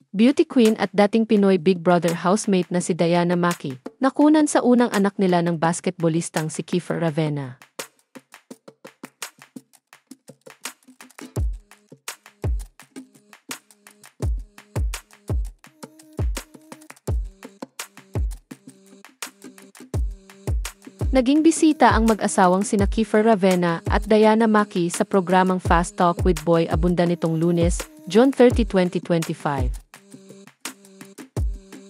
beauty queen at dating Pinoy Big Brother housemate na si Diana Maki, nakunan sa unang anak nila ng basketballistang si Kiefer Ravena. Naging bisita ang mag-asawang sina Kiefer Ravena at Diana Maki sa programang Fast Talk with Boy Abunda nitong Lunes, June 30, 2025.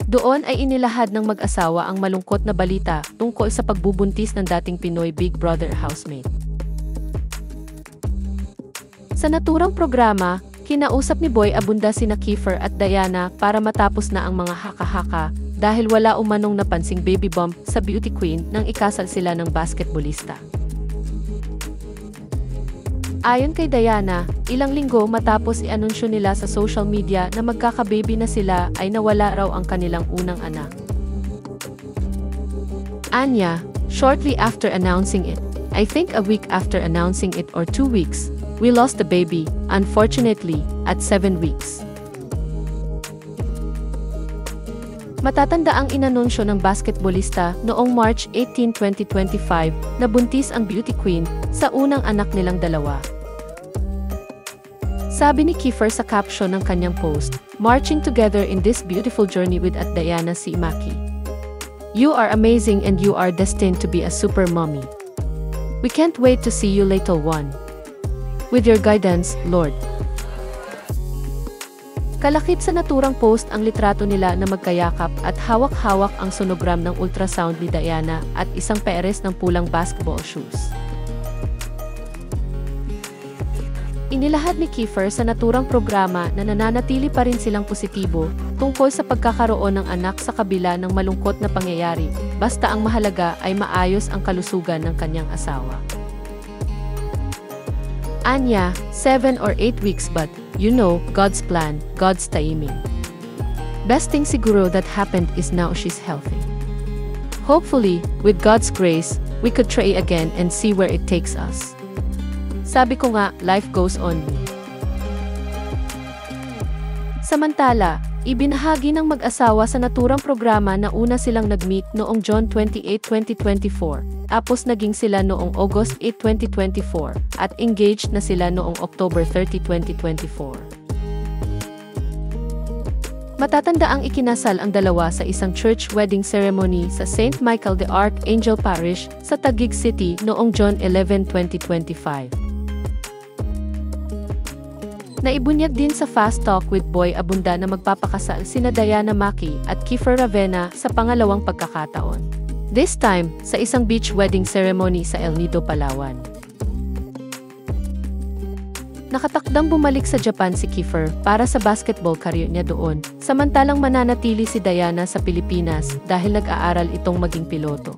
Doon ay inilahad ng mag-asawa ang malungkot na balita tungkol sa pagbubuntis ng dating Pinoy Big Brother housemate. Sa naturang programa, kinausap ni Boy Abunda sina Kiefer at Diana para matapos na ang mga haka-haka dahil wala umanong napansing baby bump sa beauty queen nang ikasal sila ng basketballista. Ayon kay Diana, ilang linggo matapos i-anunsyo nila sa social media na magkaka-baby na sila ay nawala raw ang kanilang unang anak. Anya, shortly after announcing it, I think a week after announcing it or 2 weeks, we lost the baby, unfortunately, at 7 weeks. Matatanda ang inanunsyo ng basketballista noong March 18, 2025 na buntis ang beauty queen sa unang anak nilang dalawa. Sabi ni Kiefer sa caption ng kanyang post, "Marching together in this beautiful journey with at Diana C. Maki. You are amazing and you are destined to be a super mommy. We can't wait to see you little one. With your guidance, Lord." Kalakip sa naturang post ang litrato nila na magkayakap at hawak-hawak ang sonogram ng ultrasound ni Diana at isang peres ng pulang basketball shoes. Inilahad ni Kiefer sa naturang programa na nananatili pa rin silang positibo tungkol sa pagkakaroon ng anak sa kabila ng malungkot na pangyayari, basta ang mahalaga ay maayos ang kalusugan ng kanyang asawa. Anya, 7 or 8 weeks but, you know, God's plan, God's timing. Best thing siguro that happened is now she's healthy. Hopefully, with God's grace, we could try again and see where it takes us. Sabi ko nga, life goes on. Samantala, ibinahagi ng mag-asawa sa naturang programa na una silang nag-meet noong June 28, 2024. Tapos naging sila noong August 8, 2024 at engaged na sila noong October 30, 2024. Matatanda ang ikinasal ang dalawa sa isang church wedding ceremony sa St. Michael the Archangel Parish sa Taguig City noong June 11, 2025. Naibunyag din sa Fast Talk with Boy Abunda na magpapakasal sina Diana Maki at Kiefer Ravena sa pangalawang pagkakataon. This time, sa isang beach wedding ceremony sa El Nido, Palawan. Nakatakdang bumalik sa Japan si Kiefer para sa basketball career niya doon, samantalang mananatili si Diana sa Pilipinas dahil nag-aaral itong maging piloto.